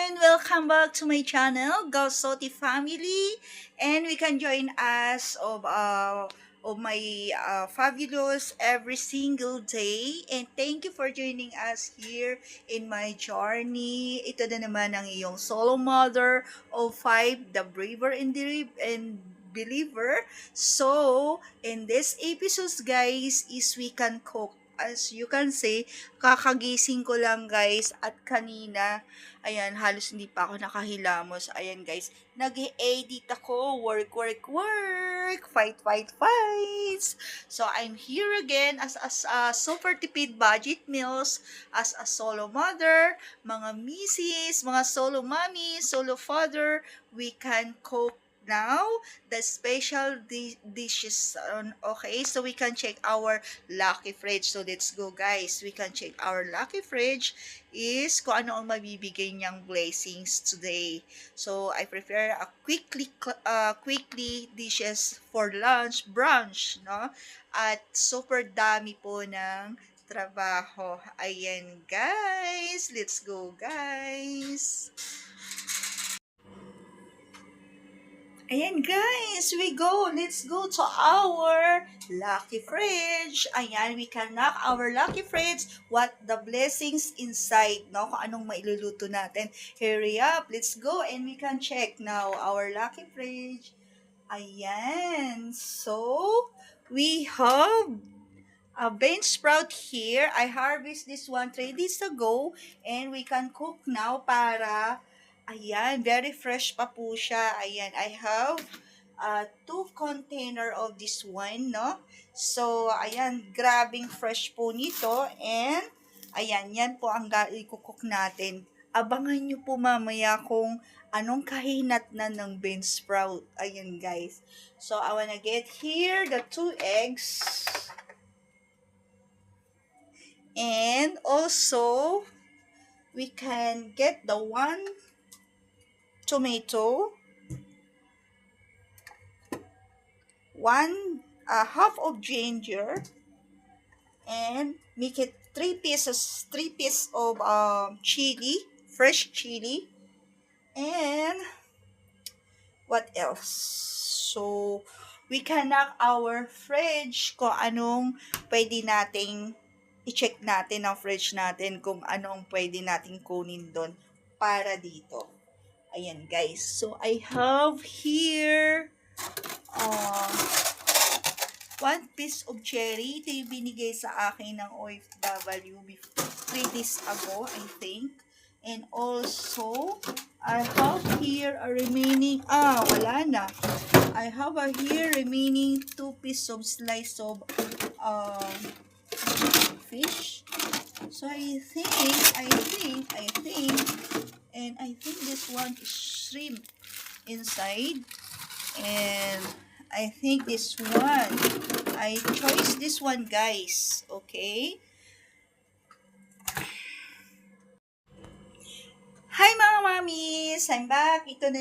and welcome back to my channel, Gausoti Family. And we can join us of my fabulous every single day. And thank you for joining us here in my journey. Ito na naman ang iyong solo mother of five, the braver and believer. So, in this episodes guys, is we can cook. As you can see, kakagising ko lang guys at kanina, ayan, halos hindi pa ako nakahilamos. Ayan guys, nag-edit ako, work, fights. So I'm here again as a super tipid budget meals, as a solo mother, mga misis, mga solo mommy, solo father, we can cook now the special dishes. Okay, so we can check our lucky fridge. So let's go guys, we can check our lucky fridge is kung ano ang mabibigay niyang blessings today. So I prepare a quickly dishes for lunch, brunch, no? At super dami po ng trabaho. Ayan guys, let's go guys. Ayan guys, we go. Let's go to our lucky fridge. Ayan, we can knock our lucky fridge. What the blessings inside, no? Kung anong mailuluto natin. Hurry up, let's go and we can check now our lucky fridge. Ayan, so we have a bean sprout here. I harvest this one 3 days ago and we can cook now para, ayan, very fresh pa po siya. Ayan, I have 2 container of this one, no? So, ayan, grabing fresh po nito and ayan, yan po ang i-cook natin. Abangan nyo po mamaya kung anong kahinat na ng bean sprout. Ayan, guys. So, I wanna get here the 2 eggs. And also, we can get the 1 tomato, 1 half of ginger, and make it 3 pieces of chili, fresh chili, and what else? So, we can knock our fridge kung anong pwede nating i-check natin ang fridge natin kung anong pwede nating kunin doon para dito. Ayan guys. So, I have here 1 piece of cherry. Ito yung binigay sa akin ng OFW 3 days ago, I think. And also, I have here a remaining, wala na. I have here remaining 2 pieces of slice of fish. So I think, and I think this one is shrimp inside. And I think this one, I chose this one guys, okay? Hi mga mamis! I'm back! Ito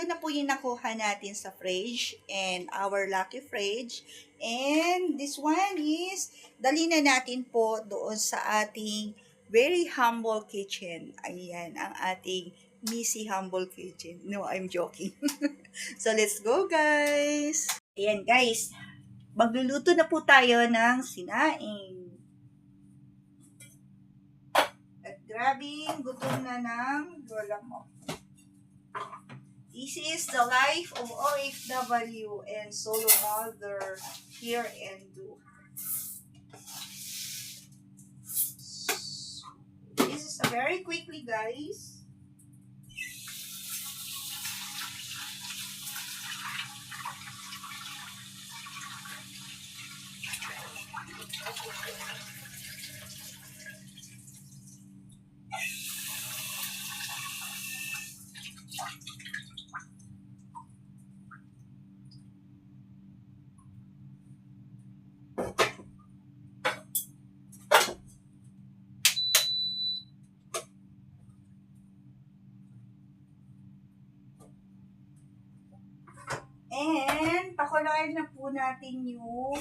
na po yung nakuha natin sa fridge and our lucky fridge. And this one is, dali na natin po doon sa ating very humble kitchen. Ayan, ang ating Missy Humble Kitchen. No, I'm joking. So, let's go guys! Ayan guys, magluluto na po tayo ng sinaing. At grabing gutom na ng lola mo. This is the life of OFW and solo mother here in Do. This is a very quickly guys. And pakuluan na po natin yung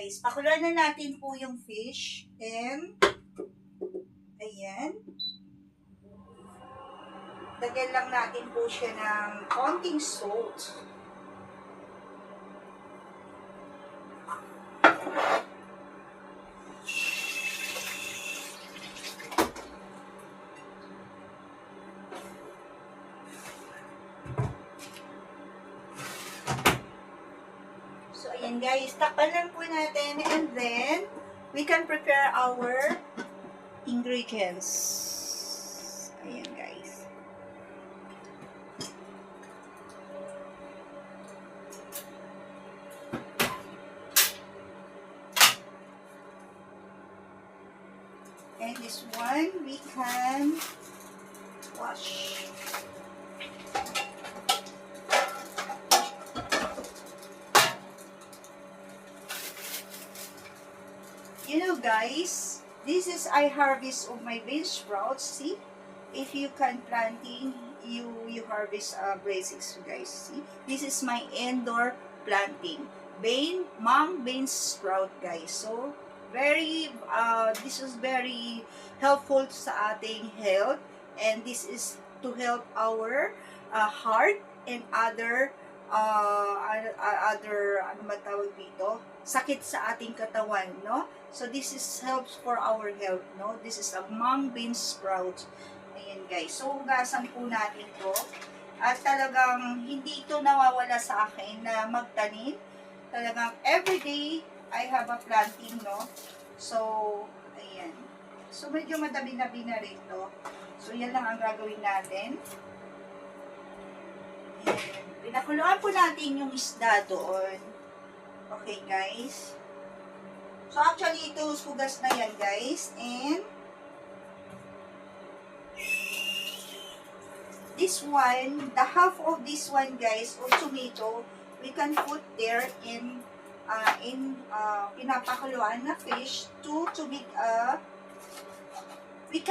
guys, pakuluan na natin po yung fish. And, ayan. Dagyan lang natin po siya ng konting salt. So, ayan guys, takpan lang po natin and then, we can prepare our ingredients. Ayan guys. And this one, we can wash. You know guys, this is I harvest of my bean sprouts. See, if you can planting, you harvest blessings, guys. See, this is my indoor planting, mung bean sprout, guys. So very this is very helpful sa ating health, and this is to help our heart and other ano ba tawag dito, sakit sa ating katawan, no? So this is helps for our health, no? This is a mung bean sprout. Ayan guys, so hugasan po natin to, at talagang hindi ito nawawala sa akin na magtanim. Talagang everyday I have a planting, no? So ayan, so medyo madabi-dabi na rin to. So yan lang ang gagawin natin. Ayan. Pinakuluan po natin yung isda doon. Okay, guys. So, actually, ito, sugas na yan, guys. And, this one, the half of this one, guys, of tomato, we can put there in pinapakuluan na fish to make we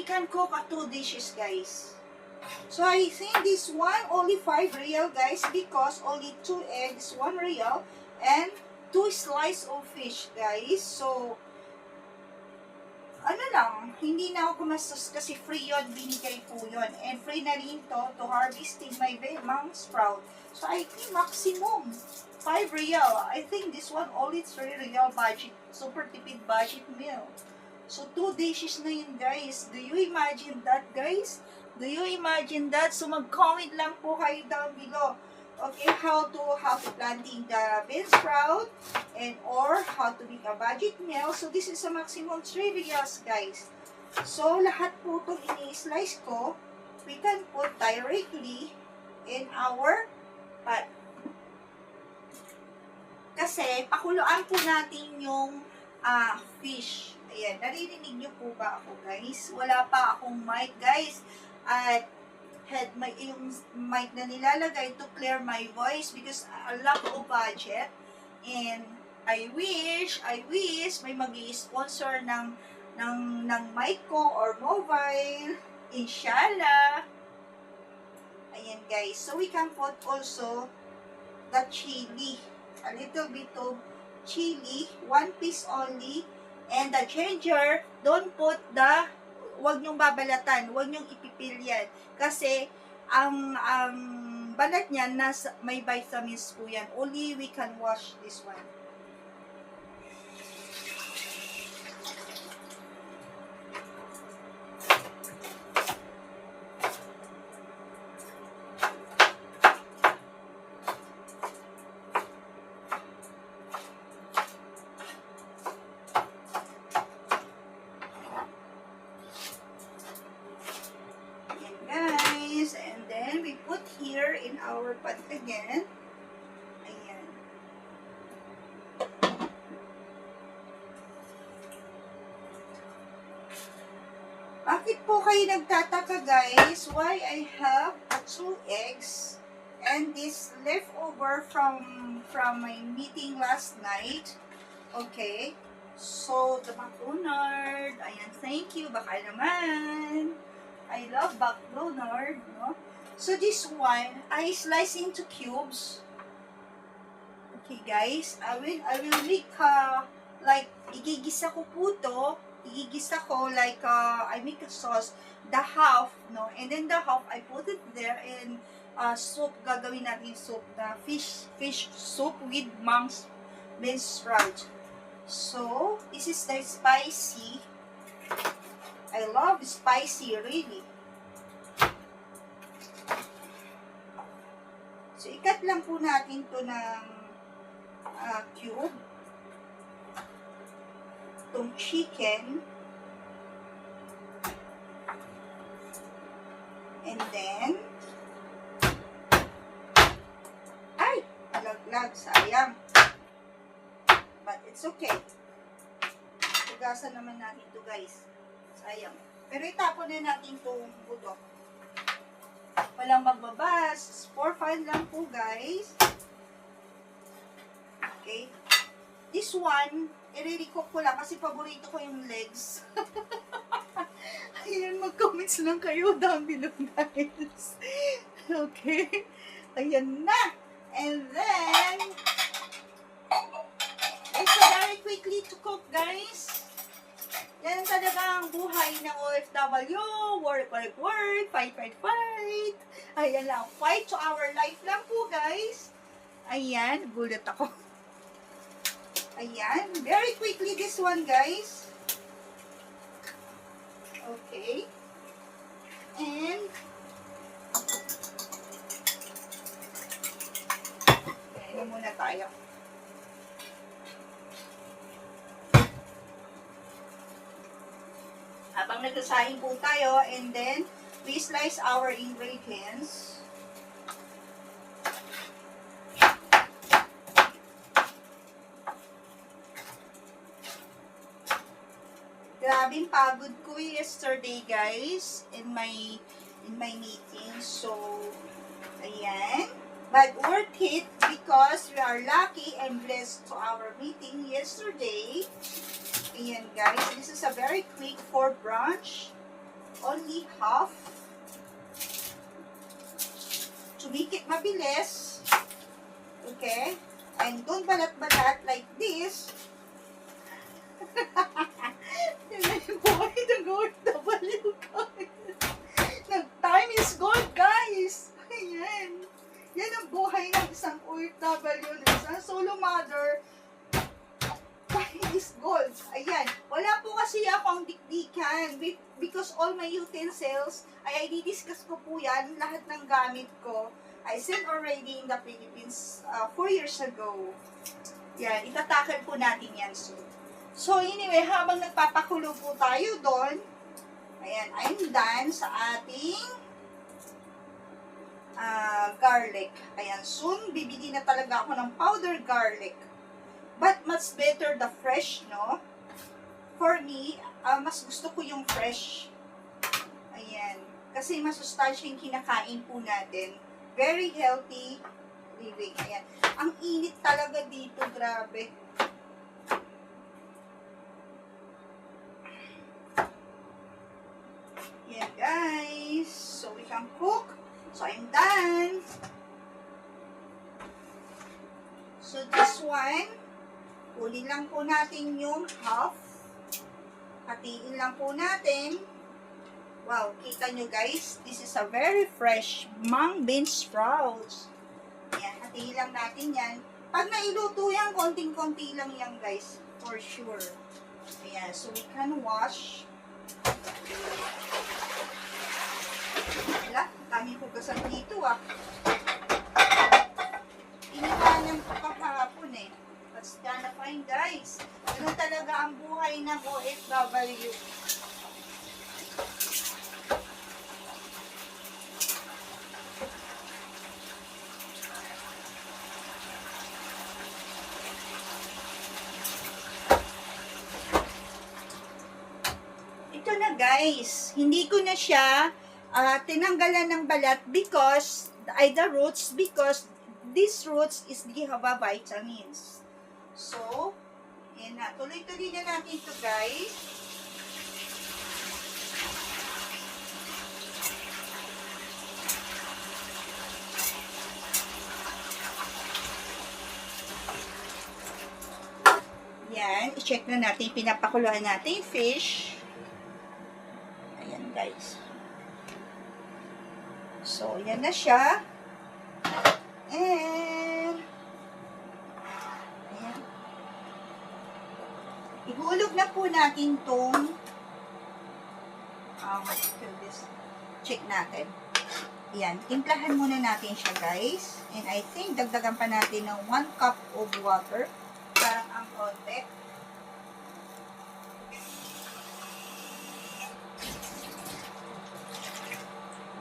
can cook 2 dishes, guys. So I think this one only 5 real, guys, because only 2 eggs, 1 real, and 2 slices of fish, guys. So ano lang, hindi na ako kumastos kasi free yon, binigay po yon, and free na rin to harvesting my mung sprout. So I think maximum 5 real. I think this one only 3 real budget, super tipid budget meal. So 2 dishes na yun, guys. Do you imagine that, guys? Do you imagine that? So mag-comment lang po kayo down below. Okay, how to planting the bean sprout, and or how to make a budget meal. So this is a maximum 3 reals, guys. So lahat po itong ini-slice ko, we can put directly in our pot. Kasi pakuluan po natin yung fish. Ayan, naririnig nyo po ba ako, guys? Wala pa akong mic, guys. At yung mic na nilalagay to clear my voice because a lack of budget. And I wish may mag-i-sponsor ng mic ko or mobile. Inshallah. Ayan, guys. So we can put also the chili. A little bit of chili, 1 piece only. And the ginger, don't put wag nyong babalatan, wag nyong ipipil yan. Kasi, ang balat niyan, may vitamins po yan. Only we can wash this one. And then we put here in our pot again. Ayan. Bakit po kayo nagtataka, guys, why I have 2 eggs and this leftover from my meeting last night? Okay. So the McDonald's, ayan, thank you, baka naman. I love McDonald's, no? So this one, I slice into cubes. Okay guys, I will make like igigisa ko po to. Igigisa ko like I make a sauce, the half, no, and then the half I put it there, and soup, gagawin natin soup, the fish soup with bean sprout. So this is the spicy. I love spicy, really. So ikat lang po natin to ng cube. Itong chicken. And then, ay, nalaglag, sayang. But it's okay. Tugasan naman natin to guys. Sayang. Pero itapon na natin itong buto. Walang magbabas. 4-5 lang po guys. Okay. This one, i-recook ko lang kasi paborito ko yung legs. Ayan, mag-comments lang kayo down below guys. Okay. Ayan na. And then, it's very quickly to cook guys. Yan talaga ang buhay ng OFW. Work, fight. Ayan lang. Fight to our life lang po guys. Ayan, gulat ako. Ayan, very quickly this one guys. Okay. And ayan muna tayo. Habang nagsasahin po tayo, and then we slice our ingredients. Grabing pagod ko yesterday guys in my meeting. So ayan, but worth it because we are lucky and blessed to our meeting yesterday. Ayan guys, this is a very quick for brunch, only half to make it mabilis. Okay, and don't balat-balat like this. Time is gold, guys. Ayan. Yan ang buhay ng isang OFW, ng isang solo mother. Time is gold. Ayan. Wala po kasi akong dikdikan because all my utensils ay i-discuss ko po yan. Lahat ng gamit ko I sent already in the Philippines 4 years ago. Yan. Itatakal po natin yan soon. So, anyway, habang nagpapakulo po tayo doon, ayan, I'm done sa ating garlic. Ayan, soon, bibili na talaga ako ng powder garlic. But, much better the fresh, no? For me, mas gusto ko yung fresh. Ayan. Kasi masustansya yung kinakain po natin. Very healthy living. Ayan. Ang init talaga dito, grabe. Yan guys, so we can cook. So I'm done. So this one, kunin lang po natin yung half. Hatiin lang po natin. Wow, kita nyo guys, this is a very fresh bean sprouts. Yan, hatiin lang natin yan. Pag nailuto yan, konting-konti lang yan guys, for sure. Ayan, so we can wash. Wala, kami hugasan dito Initanan ko kahapon That's kinda fine guys. Ganun talaga ang buhay ng OFW. Ito na guys, hindi ko na siya tinanggalan ng balat because, the roots, because these roots is they have vitamins. So, yan na. Tuloy-tuloy na natin ito guys. I-check na natin, pinapakuluan natin yung fish. Ayan guys. So, yan na siya. And, ayan. Ihulog na po natin tong check natin. Ayan, timplahan muna natin siya guys. And I think dagdagan pa natin ng 1 cup of water. Parang ang konti.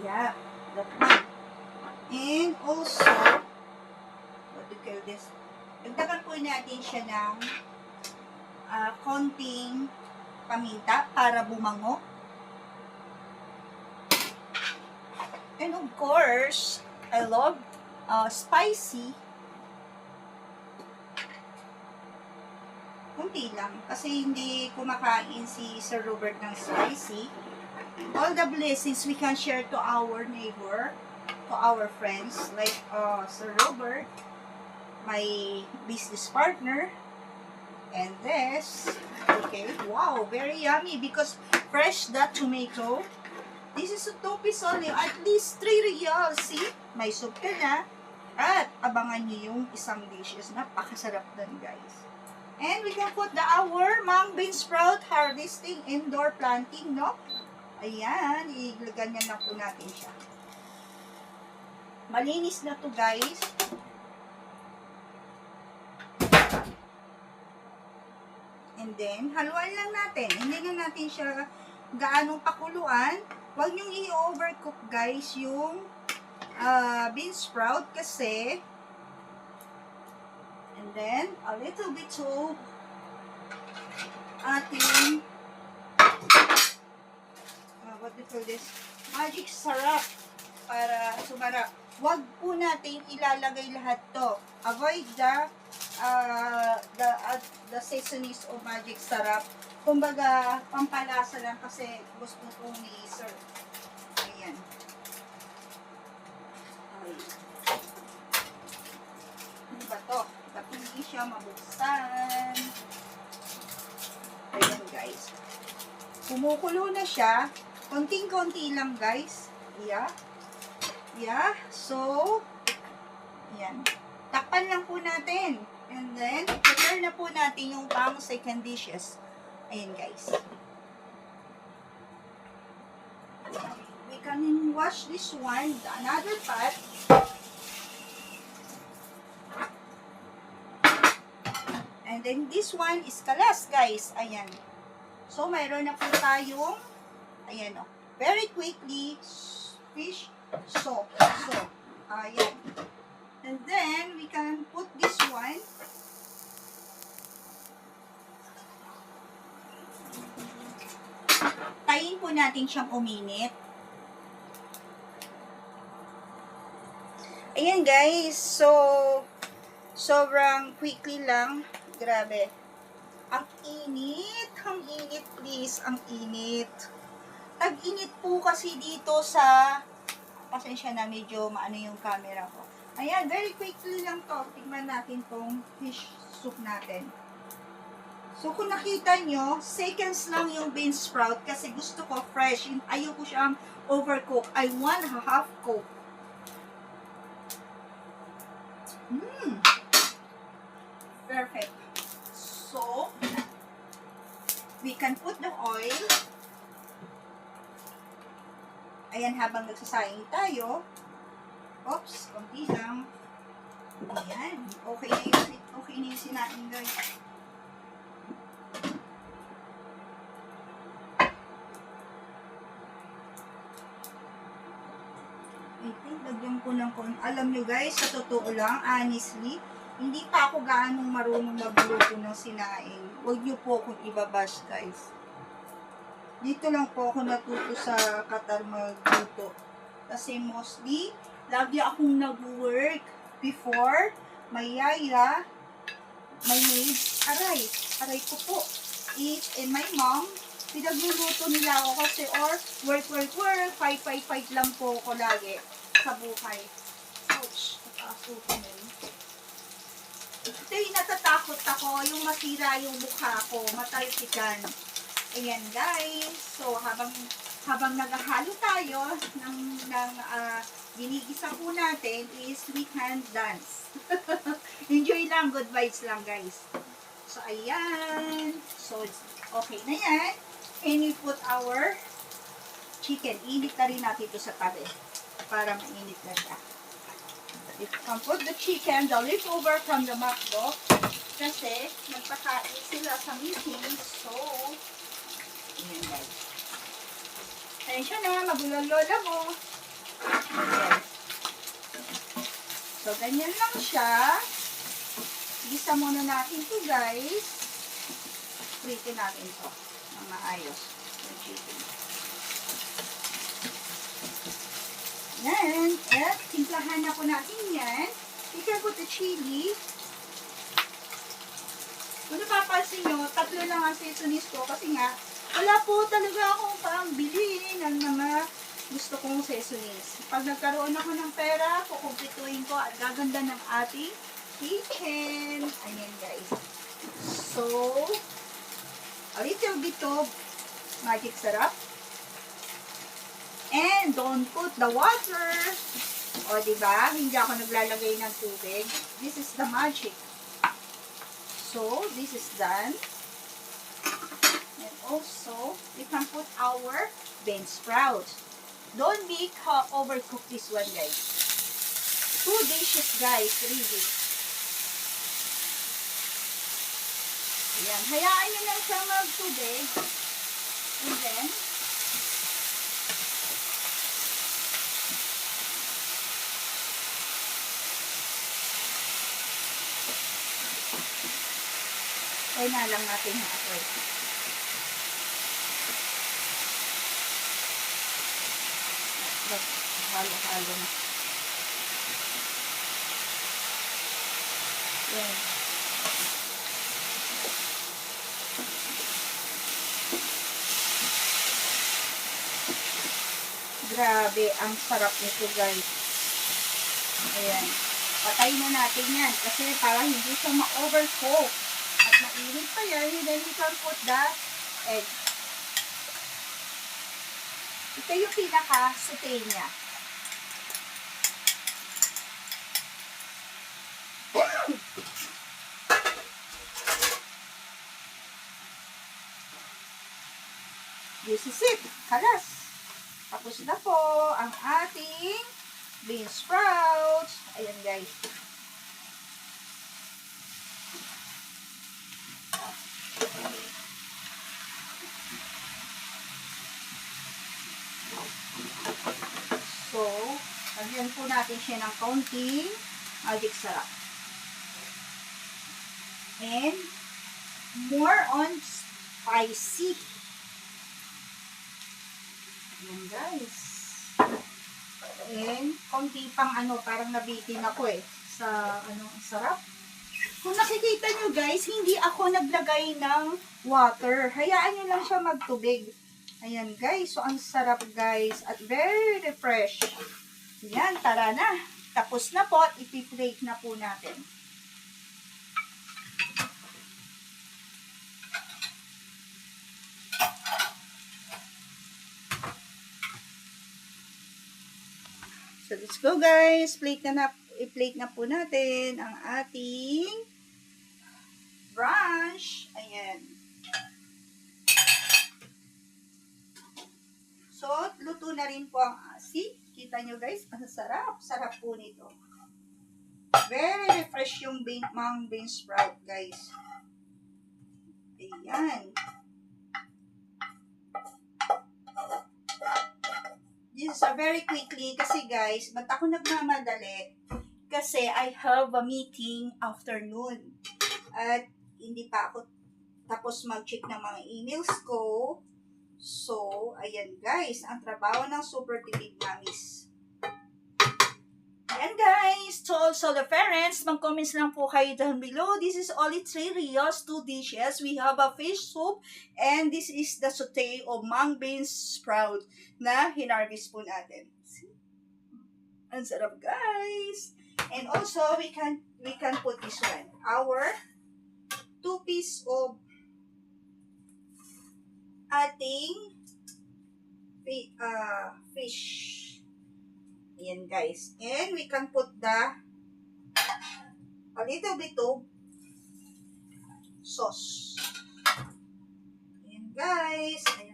Yeah, that one. And also, what do you call this? Dagdagan po natin siya ng konting paminta para bumango. And of course, I love spicy. Kunti lang. Kasi hindi kumakain si Sir Robert ng spicy. All the blessings we can share to our neighbor, to our friends, like Sir Robert, my business partner, and this. Okay, wow, very yummy because fresh that tomato. This is a 2 piece only, at least 3 reals. See? May soup ka na. At abangan nyo yung isang dishes. Napakasarap dun, guys. And we can put our mung bean sprout harvesting indoor planting, no? Ayan, igaganyan na po natin siya. Malinis na to, guys. And then, haluan lang natin. Hindi na natin siya gaanong pakuluan. Huwag niyong i-overcook guys yung bean sprout kasi. And then, a little bit of ating what do you call this? Magic syrup para sumarap. Huwag po natin ilalagay lahat to. Avoid the seasonings of magic syrup. Kumbaga, pampalasa lang kasi gusto ko ni Sir. Ayan. Ay. Ano ba to? Ba't hindi siya mabuksan? Ayan guys. Kumukulo na siya. Konting-konti lang guys. Yeah. Yeah. So, ayan. Takpan lang po natin. And then, prepare na po natin yung pang second dishes. Ayan guys. We can wash this one, another pot. And then this one is kalas guys. Ayan. So mayroon na po tayong, ayan o. Very quickly, fish soup. So, ayan. And then we can put this one. Tayin po natin siyang uminit. Ayan guys, so sobrang quickly lang. Grabe. Ang init please, ang init. Tag-init po kasi dito sa, pasensya na medyo maano yung camera ko. Ayan, very quickly lang to. Tingnan natin tong fish soup natin. So, kung nakita nyo, seconds lang yung bean sprout kasi gusto ko fresh. Ayoko siyang overcook. I want half cook. Perfect. So, we can put the oil. Ayan, habang nagsasayang tayo. Oops, konti lang. Ayan. Okay na yung sinain guys. I think, lagyan ko ng konti. Alam nyo guys, sa totoo lang, honestly, hindi pa ako gaanong marunong magluto ng sinaing. Huwag nyo po akong ibabash guys. Dito lang po ako natuto sa Qatar magluto. Kasi mostly, lagi akong nag-work before, may yaya, may maid, aray ko po. And my mom, pinagluluto nila ako kasi work, fight lang po ako lagi sa buhay. Ouch, nakasuko na yun. Ito yung natatakot ako, yung masira yung mukha ko, matalsikan. Ayan guys. So habang naghahalo tayo ng ginigisa po natin is we can dance. Enjoy lang, good vibes lang guys. So ayan. So okay na yan. And we put our chicken. Init na rin natin ito sa tabi para mainit na siya. You can put the chicken, the leftover from the McDo, kasi nagpakain sila sa meeting. So ayan guys. Tensya na, magulolola mo. Ayan. So, ganyan lang siya. Gisa muna natin to guys. Fritin natin to ng maayos. Yung chicken. Yan. At timplahan na po natin yan. You can put the chili. Kung napapansin nyo, 3 lang ang seasonings ko kasi nga, wala po talaga akong pambili ng mga gusto kong seasonings. Pag nagkaroon ako ng pera, kukumpituin ko at gaganda ng ating kitchen. Ayan guys. So, a little bit of magic syrup. And don't put the water. O, diba? Hindi ako naglalagay ng tubig. This is the magic. So, this is done. And also, we can put our bean sprout. Don't be overcook this one, guys. 2 dishes, guys. Really. Ayan. Hayaan nyo lang siya magtubig. And then, try na lang natin yung apoy. Halo-halo na. Yan. Grabe, ang sarap nito guys. Ayan. Patayin na natin yan kasi para hindi siya ma-overcook. At mainit pa yan, and then we can put the egg. Ito yung pinaka-saute niya. This is it. Kalas. Tapos na po ang ating bean sprouts. Ayan guys. So, lagyan po natin siya ng kaunting magic syrup. And more on spicy. Ayan guys. And kaunti pang parang nabitin ako sa sarap. Kung nakikita nyo guys, hindi ako naglagay ng water. Hayaan nyo lang siya magtubig. Ayan guys, so ang sarap guys at very fresh. Ayan, tara na. Tapos na po at ipi-plate na po natin. So let's go guys, i-plate na po natin ang ating brunch. Ayan. So, luto na rin po ang asin. Kita nyo guys, ang sarap. Sarap po nito. Very refresh yung mung bean sprout guys. Ayan. This is a very quickly kasi guys, ba't ako nagmamadali? Kasi I have a meeting afternoon. At hindi pa ako tapos mag-check ng mga emails ko. So, ayan guys, ang trabaho ng Super Tipid Mommies. Ayan guys, to also the parents, mag-comments lang po kayo down below. This is only 3 reals, 2 dishes. We have a fish soup, and this is the saute of mung bean sprout na hinarvest po natin. Ang sarap guys! And also, we can put this one. Our 2 piece of ating fish. Ayan, guys. And we can put a little bit of sauce. Ayan, guys. Ayan.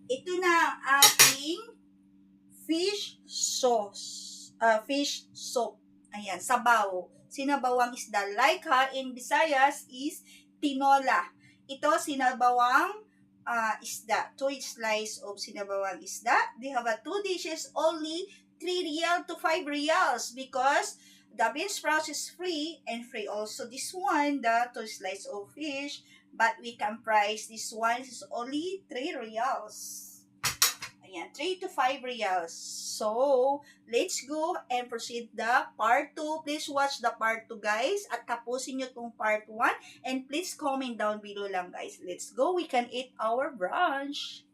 Ito na ang ating fish sauce. Fish soup. Ayan, sabaw. Sinabawang isda. Like in Visayas is tinola. Ito, sinabawang isda. 2 slice of sinabawang isda. They have 2 dishes, only 3 real to 5 reals because the bean sprouts is free and free also this one, the 2 slice of fish. But we can price this one is only 3 reals. Ayan, 3 to 5 reals. So, let's go and proceed the part 2. Please watch the part 2, guys. At tapusin nyo tong part 1. And please comment down below lang, guys. Let's go. We can eat our brunch.